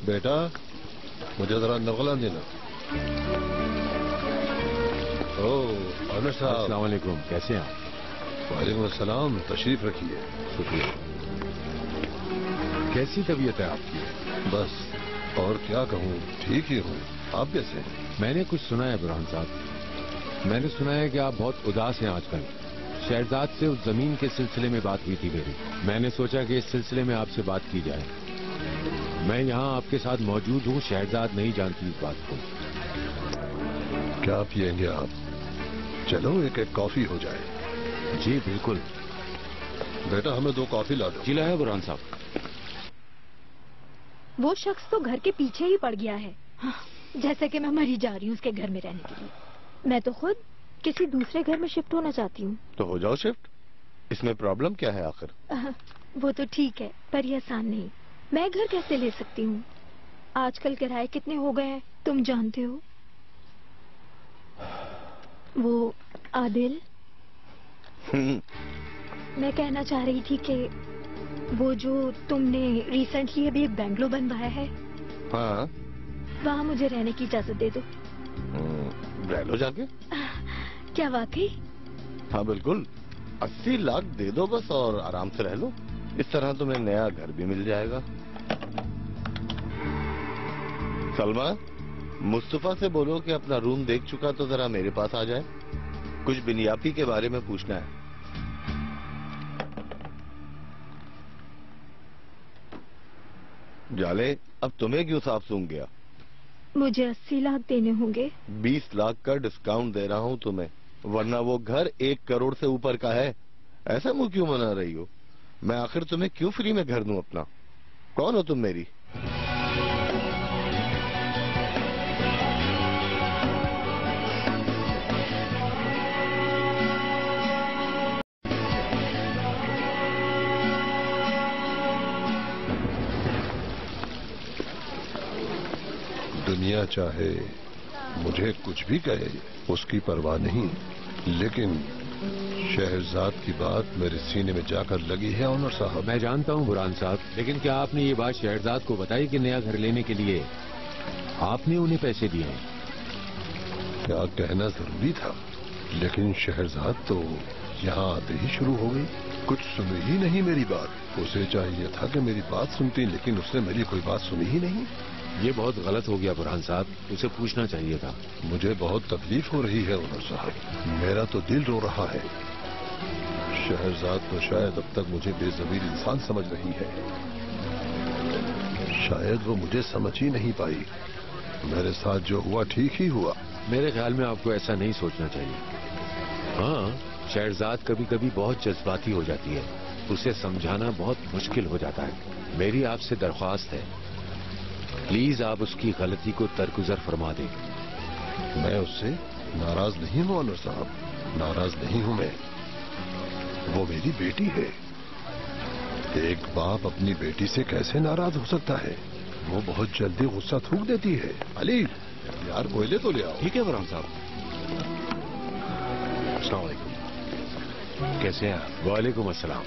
بیٹا مجھے ذرا نغلا دینا. عامر صاحب السلام علیکم، کیسے ہیں آپ؟ وعلیکم السلام، تشریف رکھیے. شکریہ. کیسی طبیعت ہے آپ کی؟ بس اور کیا کہوں، ٹھیک ہی ہوں. آپ کیسے ہیں؟ میں نے کچھ سنا ہے برہان صاحب، میں نے سنا ہے کہ آپ بہت اداس ہیں آج کل. شہرزاد سے اس زمین کے سلسلے میں بات ہوئی تھی میری. میں نے سوچا کہ اس سلسلے میں آپ سے بات کی جائے. میں یہاں آپ کے ساتھ موجود ہوں، شہرزاد نہیں جانتی اس بات کو. کیا پئیں گے آپ؟ چلو ایک کافی ہو جائے. جی بالکل. بیٹا ہمیں 2 کافی لا دو. جی لایا برہان صاحب. وہ شخص تو گھر کے پیچھے ہی پڑ گیا ہے، جیسے کہ میں مری جا رہی ہوں اس کے گھر میں رہنے کے لیے. میں تو خود کسی دوسرے گھر میں شفٹ ہونا چاہتی ہوں. تو ہو جاؤ شفٹ، اس میں پرابلم کیا ہے آخر؟ وہ تو ٹھیک ہے پر یہ آسان نہیں. میں گھر کیسے لے سکتی ہوں؟ آج کل کرائے کتنے ہو گئے ہیں تم جانتے ہو. وہ عادل، میں کہنا چاہ رہی تھی کہ وہ جو تم نے ریسنٹلی ابھی ایک بنگلو بنوایا ہے، ہاں وہاں مجھے رہنے کی اجازت دے دو. رہ لو جا کے. کیا واقعی؟ ہاں بالکل، 80 لاکھ دے دو بس اور آرام سے رہ لو. اس طرح تمہیں نیا گھر بھی مل جائے گا. سلمہ، مصطفیٰ سے بولو کہ اپنا روم دیکھ چکا تو ذرا میرے پاس آ جائے. کچھ بنیاپی کے بارے میں پوچھنا ہے. جالے، اب تمہیں کیوں صاف سونگ گیا؟ مجھے 80 لاکھ دینے ہوں گے. 20 لاکھ کا ڈسکاؤنٹ دے رہا ہوں تمہیں، ورنہ وہ گھر 1 کروڑ سے اوپر کا ہے. ایسا منہ کیوں منا رہی ہو؟ میں آخر تمہیں کیوں فری میں گھر دوں اپنا؟ کون ہو تم میری؟ دنیا چاہے مجھے کچھ بھی کہے، اس کی پرواہ نہیں، لیکن شہرزاد کی بات میرے سینے میں جا کر لگی ہے. عمر صاحب میں جانتا ہوں برہان صاحب، لیکن کیا آپ نے یہ بات شہرزاد کو بتائی کہ نیا گھر لینے کے لیے آپ نے انہیں پیسے دیے ہیں؟ کیا کہنا ضروری تھا، لیکن شہرزاد تو یہاں آتے ہی شروع ہو گئی. کچھ سنی ہی نہیں میری بات. اسے چاہیے تھا کہ میری بات سنتی، لیکن اس نے میری کوئی بات سنی ہی نہیں. یہ بہت غلط ہو گیا برہان صاحب، اسے پوچھنا چاہیے تھا. مجھے بہت تکلیف ہو رہی ہے عمر صاحب، میرا تو دل رو رہا ہے. شہرزاد تو شاید اب تک مجھے بے ضمیر انسان سمجھ رہی ہے. شاید وہ مجھے سمجھ ہی نہیں پائی. میرے ساتھ جو ہوا ٹھیک ہی ہوا. میرے خیال میں آپ کو ایسا نہیں سوچنا چاہیے. ہاں، شہرزاد کبھی کبھی بہت جذباتی ہو جاتی ہے، اسے سمجھانا بہت مشکل ہو جاتا ہے. میری آپ سے درخواست ہے، پلیز آپ اس کی غلطی کو درگزر فرما دیں. میں اس سے ناراض نہیں ہوں عمر صاحب، ناراض نہیں ہوں میں. وہ میری بیٹی ہے. ایک باپ اپنی بیٹی سے کیسے ناراض ہو سکتا ہے؟ وہ بہت جلدی غصہ تھوک دیتی ہے. علی یار کوئلے تو لے آؤ. ٹھیک ہے برہان صاحب. السلام علیکم. کیسے ہیں آپ؟ وعلیکم السلام.